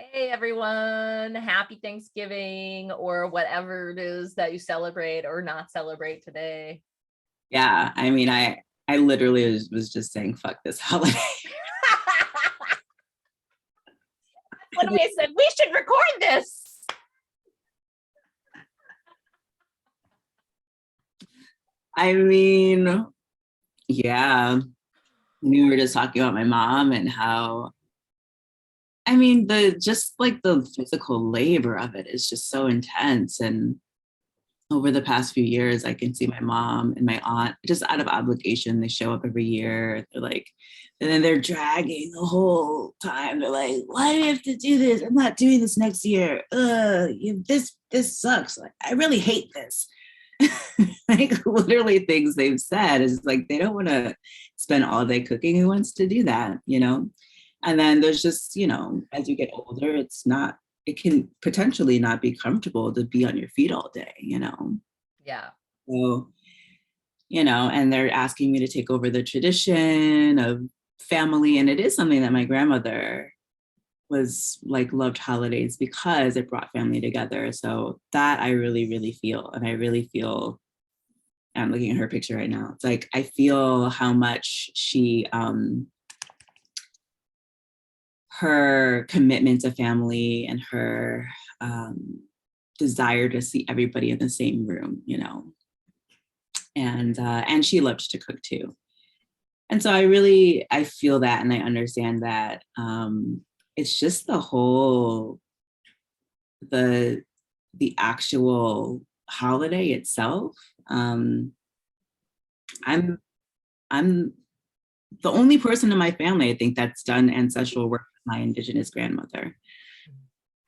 Hey everyone, happy Thanksgiving or whatever it is that you celebrate or not celebrate today. Yeah, I mean, I literally was just saying fuck this holiday. When we said we should record this. I mean, yeah, we were just talking about my mom and how I mean the just like the physical labor of it is just so intense. And over the past few years, I can see my mom and my aunt just out of obligation. They show up every year. They're like, and then they're dragging the whole time. They're like, "Why do we have to do this? I'm not doing this next year. This sucks. Like, I really hate this." Like literally things they've said is like they don't want to spend all day cooking. Who wants to do that? And then there's just, as you get older, it can potentially not be comfortable to be on your feet all day. Yeah. So, and they're asking me to take over the tradition of family. And it is something that my grandmother was like, loved holidays because it brought family together. So that I really, really feel. And I really feel, I'm looking at her picture right now. It's like, I feel how much her commitment to family and her desire to see everybody in the same room. And she loved to cook too. And so I feel that and I understand that. It's just the the actual holiday itself. I'm I'm the only person in my family, I think, that's done ancestral work with my Indigenous grandmother.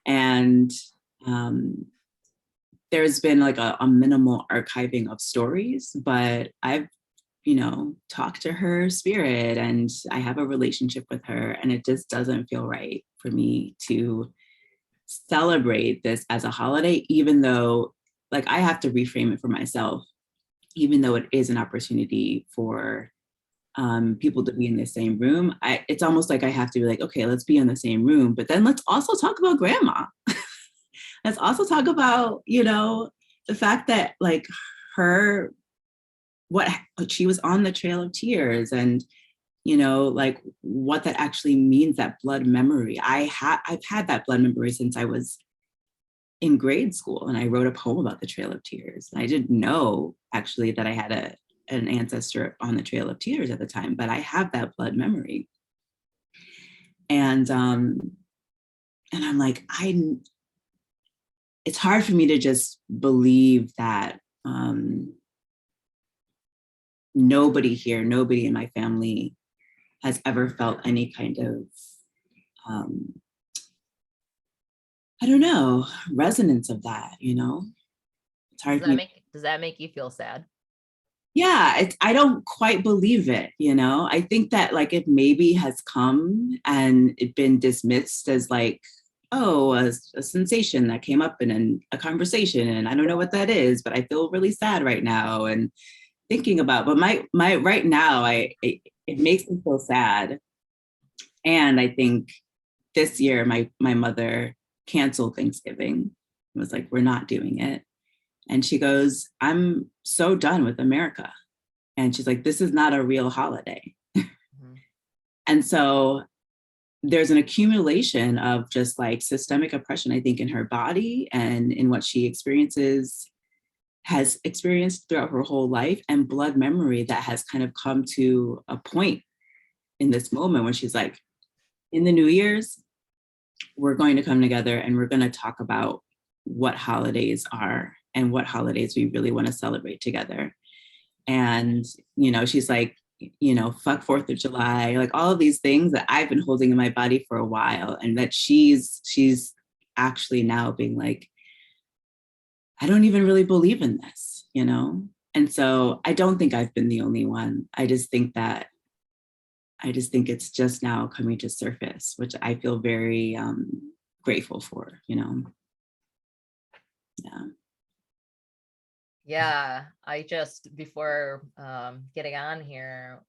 And um, there's been like a minimal archiving of stories, but I've, talked to her spirit and I have a relationship with her. And it just doesn't feel right for me to celebrate this as a holiday, even though, like, I have to reframe it for myself, even though it is an opportunity for people to be in the same room. It's almost like I have to be like, okay, let's be in the same room, but then let's also talk about grandma. Let's also talk about, the fact that like her, what she was on the Trail of Tears, and like what that actually means, that blood memory. I've had that blood memory since I was in grade school, and I wrote a poem about the Trail of Tears. And I didn't know actually that I had an ancestor on the Trail of Tears at the time, but I have that blood memory. And I'm like, it's hard for me to just believe that nobody in my family has ever felt any kind of I don't know, resonance of that. It's Does hard for that me. make you feel sad? Yeah, I don't quite believe it. I think that like it maybe has come and it been dismissed as like, oh, a sensation that came up in a conversation, and I don't know what that is, but I feel really sad right now and thinking about. But my right now, it makes me feel sad, and I think this year my mother canceled Thanksgiving. It was like, we're not doing it. And she goes, "I'm so done with America." And she's like, "This is not a real holiday." Mhm. And so there's an accumulation of just like systemic oppression, I think, in her body and in what she has experienced throughout her whole life, and blood memory that has kind of come to a point in this moment when she's like, in the New Year's, we're going to come together and we're going to talk about what holidays are and what holidays we really want to celebrate together. And, she's like, fuck 4th of July, like all of these things that I've been holding in my body for a while. And that she's actually now being like, I don't even really believe in this. And so I don't think I've been the only one. I just think it's just now coming to surface, which I feel very grateful for. Yeah. Yeah, I just before getting on here,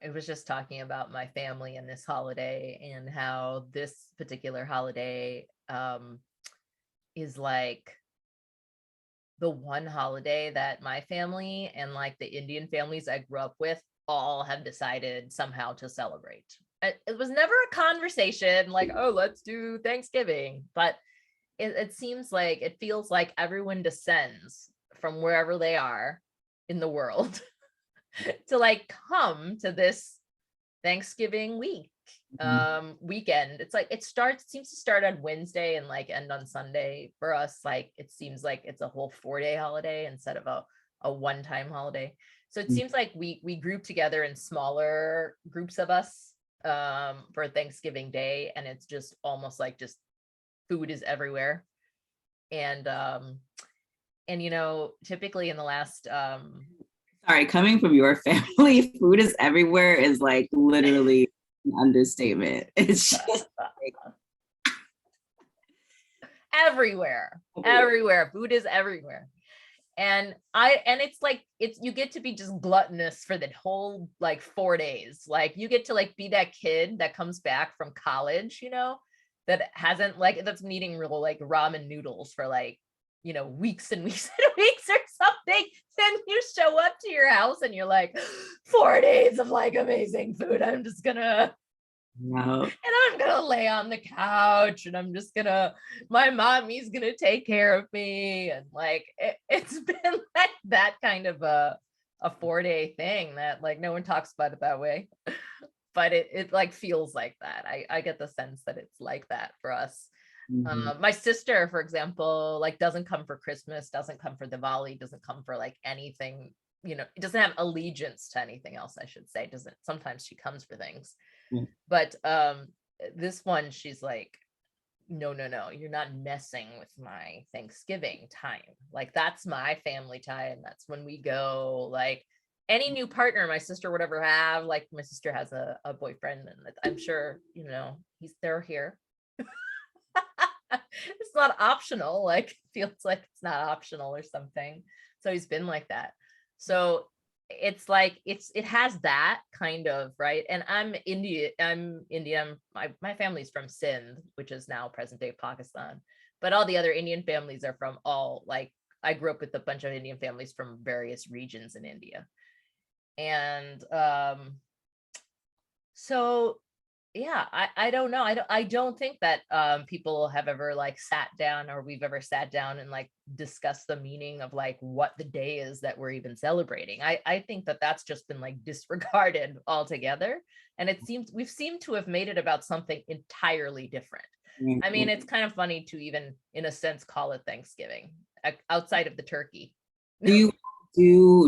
I was just talking about my family and this holiday and how this particular holiday is like the one holiday that my family and like the Indian families I grew up with all have decided somehow to celebrate. It was never a conversation like, oh, let's do Thanksgiving, but it seems like, it feels like everyone descends from wherever they are in the world to like come to this Thanksgiving weekend. It's like it seems to start on Wednesday and like end on Sunday. For us, like it seems like it's a whole 4-day holiday instead of a one-time holiday. So it seems like we group together in smaller groups of us for Thanksgiving Day, and it's just almost like just food is everywhere. And you know, typically in the last Sorry, coming from your family, food is everywhere is like literally an understatement. It's just like everywhere food is everywhere. And it's like, you get to be just gluttonous for the whole like 4 days. Like you get to like be that kid that comes back from college, you know, that hasn't like, that's been eating real like ramen noodles for like, you know, weeks and weeks and weeks or something. Then you show up to your house and you're like, 4 days of like amazing food. I'm just gonna no. and I'm gonna lay on the couch and I'm just gonna, my mommy's gonna take care of me. And like it's been like that kind of a 4-day thing that like no one talks about it that way. But it like feels like that. I get the sense that it's like that for us. My sister, for example, like doesn't come for Christmas, doesn't come for Diwali, doesn't come for like anything, you know, it doesn't have allegiance to anything else, I should say. Doesn't, sometimes she comes for things. But this one, she's like, no, you're not messing with my Thanksgiving time. Like that's my family time. That's when we go, like any new partner my sister would ever have, like my sister has a boyfriend, and I'm sure, you know, they're here. It's not optional, like feels like it's not optional or something. So he's been like that. So it's like it has that kind of, right? And I'm Indian. My family's from Sindh, which is now present day Pakistan, but all the other Indian families are from all, like I grew up with a bunch of Indian families from various regions in India. And so yeah, I don't know. I don't think that people have ever like sat down, or we've ever sat down and like discussed the meaning of like what the day is that we're even celebrating. I think that that's just been like disregarded altogether. And it seems we've seemed to have made it about something entirely different. I mean, it's kind of funny to even in a sense call it Thanksgiving outside of the turkey. Do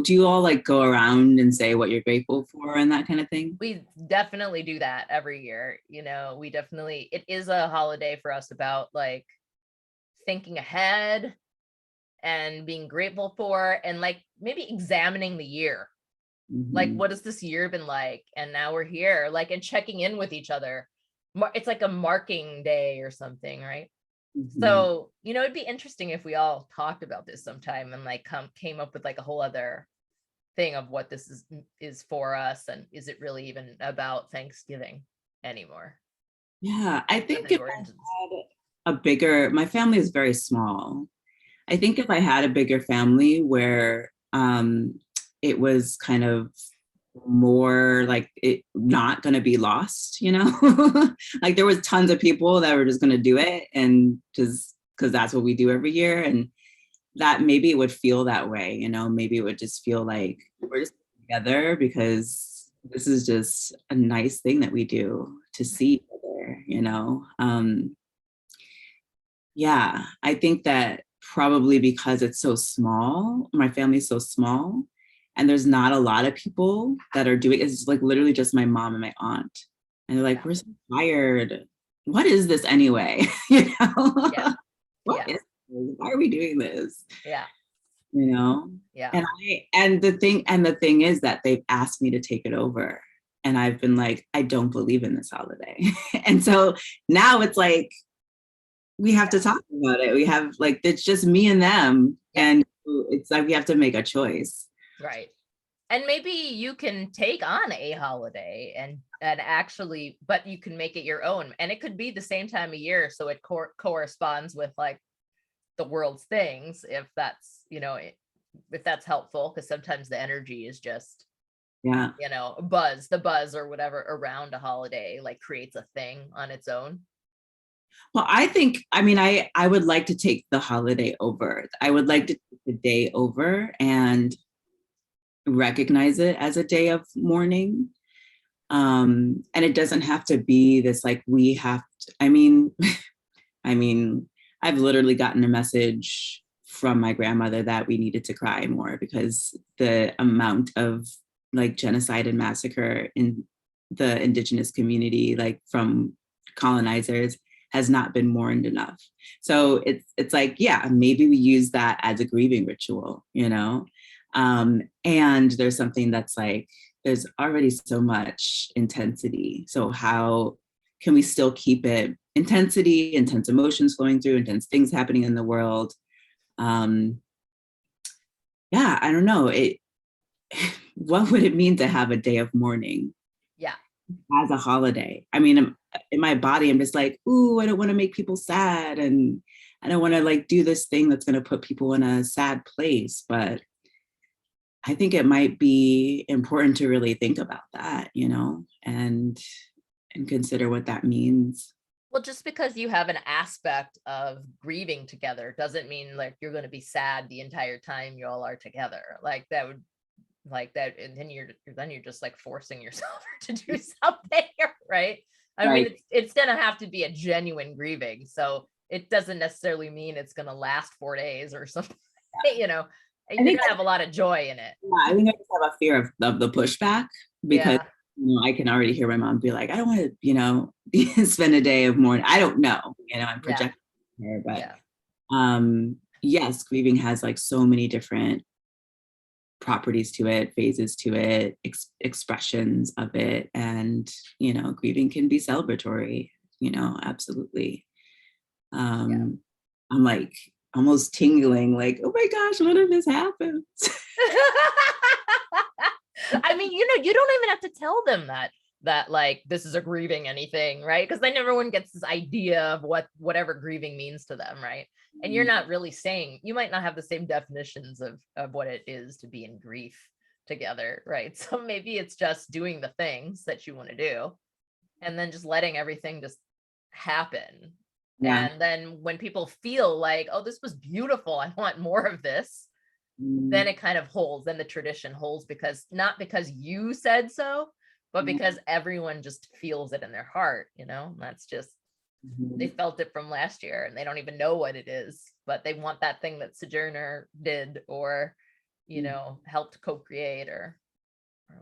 you all like go around and say what you're grateful for and that kind of thing? We definitely do that every year. You know, it is a holiday for us about like thinking ahead and being grateful for, and like maybe examining the year. Like, what has this year been like? And now we're here, like, and checking in with each other. It's like a marking day or something, right? So, you know, it'd be interesting if we all talked about this sometime and like came up with like a whole other thing of what this is for us, and is it really even about Thanksgiving anymore? Yeah, I think if I had my family is very small. I think if I had a bigger family where it was kind of more like it not going to be lost, you know, like there was tons of people that were just going to do it, and just because that's what we do every year, and that maybe it would feel that way, you know, maybe it would just feel like we're just together because this is just a nice thing that we do to see each other, you know. Yeah, I think that probably because it's so small, my family's so small, and there's not a lot of people that are doing it. It's like literally just my mom and my aunt. And they're like, we're so tired. What is this anyway? You know? Yeah. What is this? Why are we doing this? Yeah. You know? Yeah. And the thing is that they've asked me to take it over. And I've been like, I don't believe in this holiday. And so now it's like, we have to talk about it. We have it's just me and them. And it's like, we have to make a choice. Right. And maybe you can take on a holiday and actually, but you can make it your own. And it could be the same time of year, so it corresponds with like the world's things, if that's, if that's helpful, because sometimes the energy is just, Yeah. the buzz or whatever around a holiday like creates a thing on its own. Well, I mean, I would like to take the holiday over. I would like to take the day over and recognize it as a day of mourning. And it doesn't have to be this like we have to, I mean, I've literally gotten a message from my grandmother that we needed to cry more because the amount of like genocide and massacre in the indigenous community, like from colonizers, has not been mourned enough. So it's like, yeah, maybe we use that as a grieving ritual, and there's something that's like, there's already so much intensity. So how can we still keep it intensity, intense emotions flowing through, intense things happening in the world? Yeah, I don't know. What would it mean to have a day of mourning? Yeah. As a holiday? I mean, in my body, I'm just like, ooh, I don't want to make people sad. And I don't want to like do this thing that's going to put people in a sad place. But I think it might be important to really think about that, and consider what that means. Well, just because you have an aspect of grieving together doesn't mean like you're going to be sad the entire time you all are together. Like that would, like that, and then you're just like forcing yourself to do something, right? I mean, Right. it's gonna have to be a genuine grieving, so it doesn't necessarily mean it's gonna last 4 days or something. You're I gonna think have a lot of joy in it. yeah, I think I just have a fear of the pushback because Yeah, I can already hear my mom be like, I don't want to, spend a day of mourning. I don't know, I'm yeah, projecting her, but yeah, yes, grieving has like so many different properties to it, phases to it, expressions of it, and grieving can be celebratory, absolutely. yeah. I'm like almost tingling, like, oh my gosh, what if this happens? I mean, you don't even have to tell them that like this is a grieving anything, right? Because then everyone gets this idea of whatever grieving means to them, right? And you're not really saying, you might not have the same definitions of what it is to be in grief together, right? So maybe it's just doing the things that you want to do and then just letting everything just happen. Yeah. And then when people feel like, oh, this was beautiful, I want more of this, then Mm, it kind of holds, then the tradition holds, because not because you said so, but yeah. because everyone just feels it in their heart. That's just, they Mhm. felt it from last year and they don't even know what it is, but they want that thing that Sojourner did, or helped co-create, or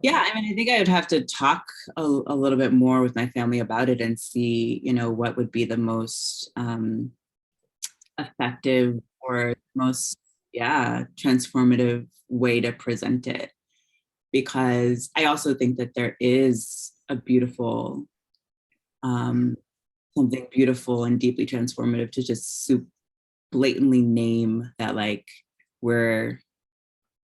Yeah, whatever. I mean, I think I would have to talk a little bit more with my family about it and see, what would be the most effective or most, yeah, transformative way to present it. Because I also think that there is a beautiful, um, something beautiful and deeply transformative to just blatantly name that, like, we're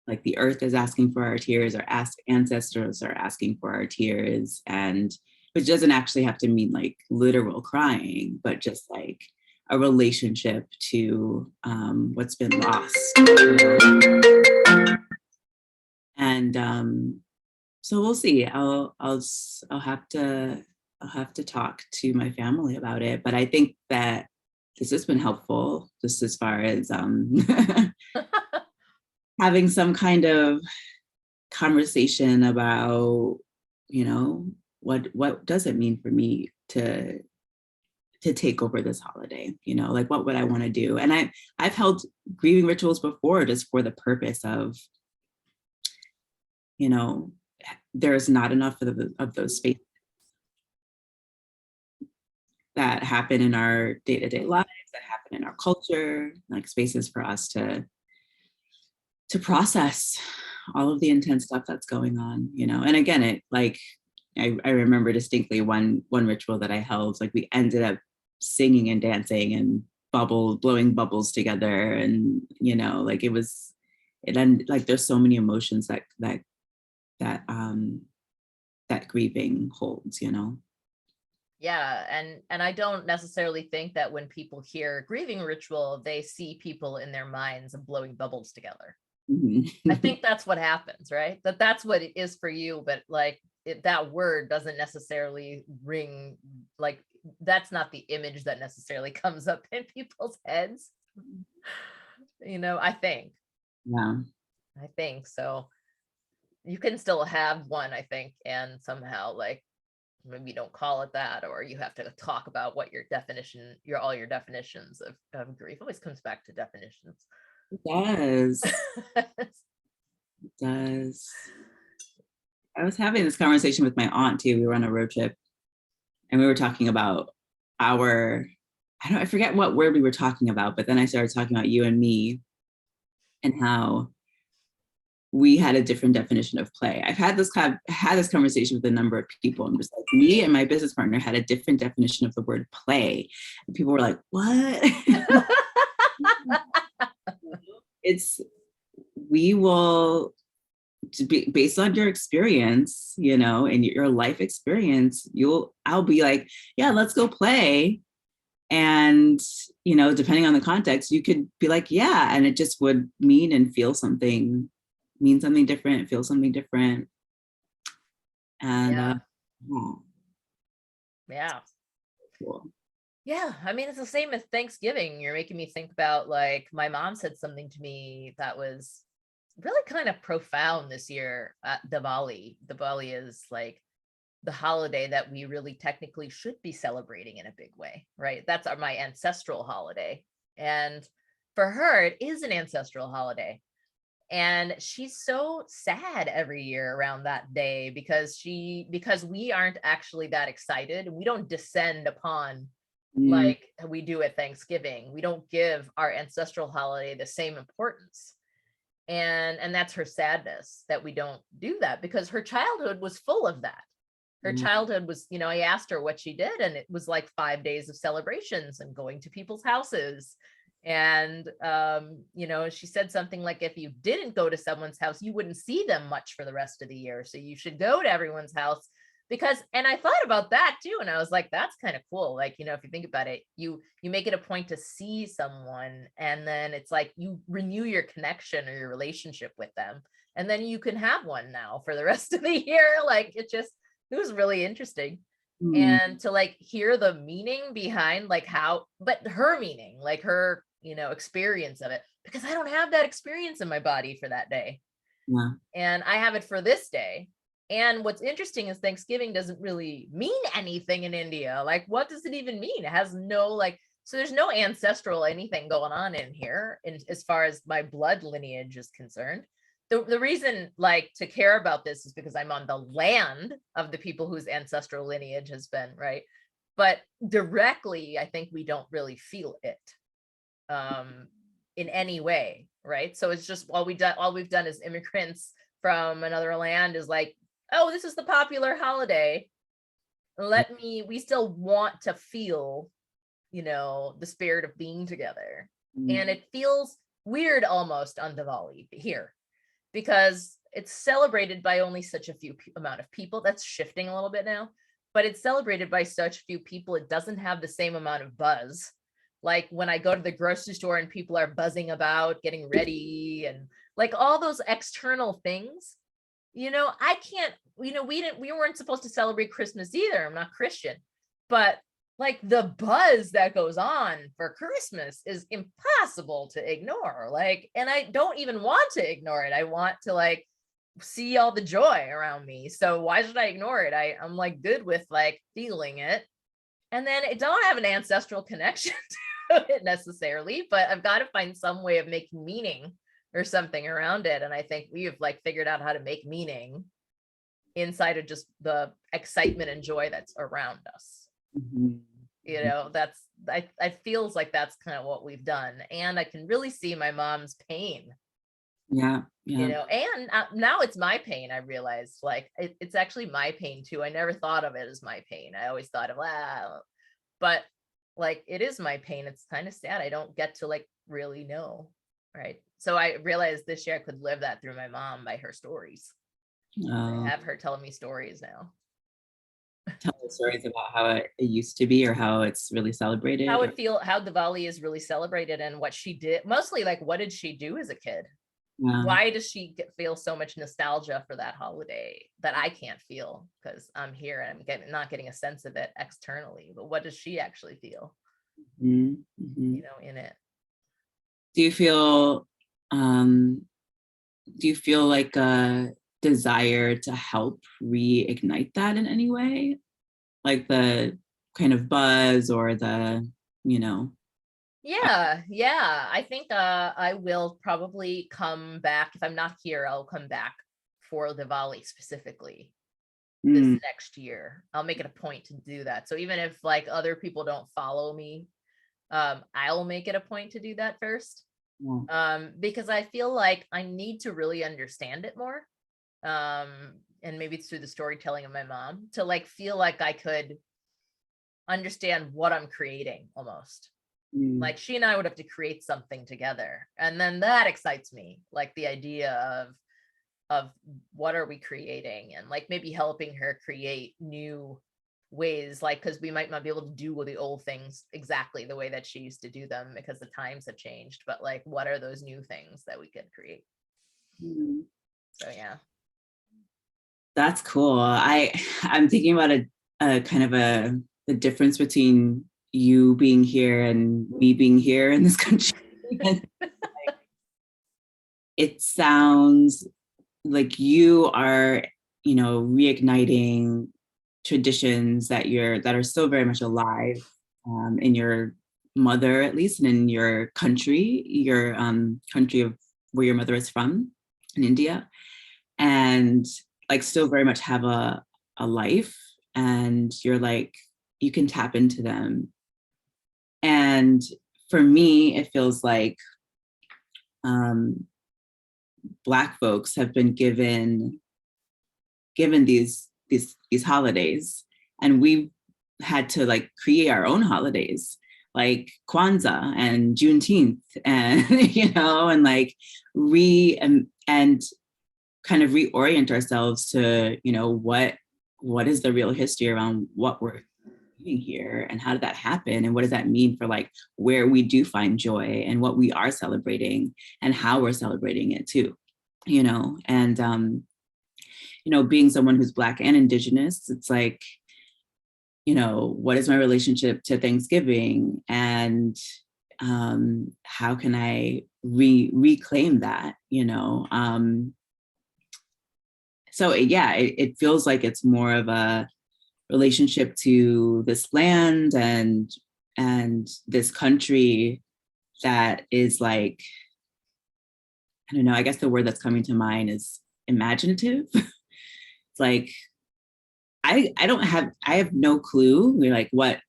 like the earth is asking for our tears, our ancestors are asking for our tears, and which doesn't actually have to mean like literal crying, but just like a relationship to what's been lost. And so we'll see. I'll have to talk to my family about it. But I think that this has been helpful, just as far as having some kind of conversation about, what does it mean for me to take over this holiday? Like what would I want to do? And I've held grieving rituals before just for the purpose of, you know, there's not enough of those spaces that happen in our day-to-day lives, that happen in our culture, like spaces for us to process all of the intense stuff that's going on, And again, it like I remember distinctly one ritual that I held, like we ended up singing and dancing and blowing bubbles together. And, like it ended, like there's so many emotions that that that grieving holds, you know. Yeah, and I don't necessarily think that when people hear grieving ritual, they see people in their minds and blowing bubbles together. I Mhm. think that's what happens, right? That's what it is for you, but like that word doesn't necessarily ring, like that's not the image that necessarily comes up in people's heads. I think. Yeah. I think so. You can still have one, I think, and somehow like maybe don't call it that, or you have to talk about what your definition, all your definitions of grief always comes back to definitions. It does. It does. I was having this conversation with my aunt too. We were on a road trip and we were talking about our, I forget what word we were talking about, but then I started talking about you and me and how we had a different definition of play. I've had this conversation with a number of people. I'm just like, me and my business partner had a different definition of the word play. And people were like, what? It's, we will, based on your experience, you know, and your life experience, I'll be like, yeah, let's go play. And, you know, depending on the context, you could be like, yeah, and it just would mean and feel something, mean something different, feel something different. And Yeah. yeah, Yeah. cool. Yeah. I mean, it's the same as Thanksgiving. You're making me think about like my mom said something to me that was really kind of profound this year at Diwali. Diwali is like the holiday that we really technically should be celebrating in a big way, right? That's my ancestral holiday. And for her, it is an ancestral holiday. And she's so sad every year around that day because we aren't actually that excited. We don't descend upon Mm, like we do at Thanksgiving. We don't give our ancestral holiday the same importance. And that's her sadness that we don't do that, because her childhood was full of that. Her yeah. childhood was, I asked her what she did, and it was like 5 days of celebrations and going to people's houses. And she said something like, if you didn't go to someone's house, you wouldn't see them much for the rest of the year. So you should go to everyone's house, because, and I thought about that too. And I was like, that's kind of cool. Like, if you think about it, you make it a point to see someone, and then it's like you renew your connection or your relationship with them. And then you can have one now for the rest of the year. Like it was really interesting. Mm, And to like hear the meaning behind like how, but her meaning, like her, experience of it, because I don't have that experience in my body for that day. yeah. And I have it for this day. And what's interesting is Thanksgiving doesn't really mean anything in India. Like, what does it even mean? It has no like, so there's no ancestral anything going on in here, and as far as my blood lineage is concerned. The reason like to care about this is because I'm on the land of the people whose ancestral lineage has been, right? But directly, I think we don't really feel it in any way, right? So it's just all we've done as immigrants from another land is like, oh, this is the popular holiday. We still want to feel, the spirit of being together. And Mm, it feels weird almost on Diwali here, because it's celebrated by only such a few amount of people. That's shifting a little bit now, but it's celebrated by such few people. It doesn't have the same amount of buzz. Like when I go to the grocery store and people are buzzing about getting ready and like all those external things, I can't, we weren't supposed to celebrate Christmas either. I'm not Christian, but like the buzz that goes on for Christmas is impossible to ignore. Like, and I don't even want to ignore it. I want to like see all the joy around me. So why should I ignore it? I'm like good with like feeling it. And then it don't have an ancestral connection to it necessarily, but I've got to find some way of making meaning or something around it. And I think we've like figured out how to make meaning inside of just the excitement and joy that's around us. mhm, That's I feels like that's kind of what we've done. And I can really see my mom's pain, yeah, yeah. and now it's my pain. I realized like it's actually my pain too. I never thought of it as my pain. I always thought of, wow, but like it is my pain. It's kind of sad. I don't get to like really know. Right. So I realized this year I could live that through my mom by her stories. Uh, Have her telling me stories now. tell us stories about how it used to be or how it's really celebrated. How Diwali is really celebrated and what she did. Mostly like, what did she do as a kid? Yeah. Why does she feel so much nostalgia for that holiday that I can't feel because I'm here and I'm not getting a sense of it externally? But what does she actually feel, Mhm, mhm. in it? Do you feel um, do you feel like a desire to help reignite that in any way? Like the kind of buzz or the, you know, Yeah. I think I will probably come back. If I'm not here, I'll come back for Diwali specifically this mm, next year. I'll make it a point to do that. So even if like other people don't follow me, I'll make it a point to do that first. yeah, Because I feel like I need to really understand it more. And maybe it's through the storytelling of my mom to like feel like I could understand what I'm creating almost. mm, Like she and I would have to create something together. And then that excites me, like the idea of what are we creating and like maybe helping her create new ways, like because we might not be able to do the old things exactly the way that she used to do them because the times have changed, but like what are those new things that we could create? mm. So yeah. That's cool. I'm thinking about a kind of the difference between you being here and me being here in this country. It sounds like you are, reigniting traditions that are still very much alive in your mother, at least, and in your country of where your mother is from, in India, and like still very much have a life, and you're like you can tap into them. And for me, it feels like um, Black folks have been given these holidays, and we've had to like create our own holidays like Kwanzaa and Juneteenth, and and like and kind of reorient ourselves to what is the real history around what we're doing here, and how did that happen, and what does that mean for like where we do find joy and what we are celebrating and how we're celebrating it too, and being someone who's Black and Indigenous, it's like, what is my relationship to Thanksgiving, and how can I reclaim that, so yeah, it feels like it's more of a relationship to this land and this country that is like, I don't know, I guess the word that's coming to mind is imaginative. It's like I have no clue. We're like what,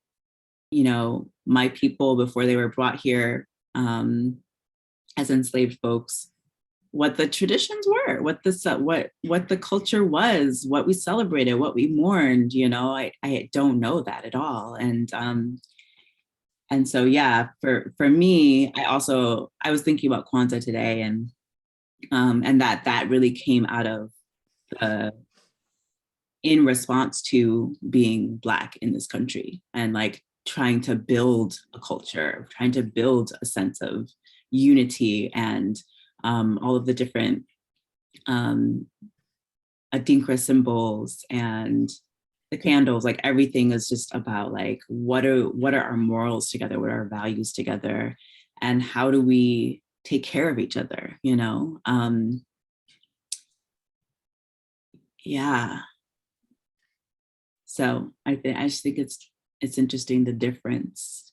my people before they were brought here as enslaved folks, what the traditions were, what the culture was, what we celebrated, what we mourned. I don't know that at all. And so yeah, for me, I was thinking about Kwanzaa today, and that really came out of the in response to being Black in this country, and like trying to build a culture, trying to build a sense of unity, and all of the different um, Adinkra symbols and the candles, like everything is just about like what are our morals together, what are our values together, and how do we take care of each other, yeah. So I just think it's interesting the difference.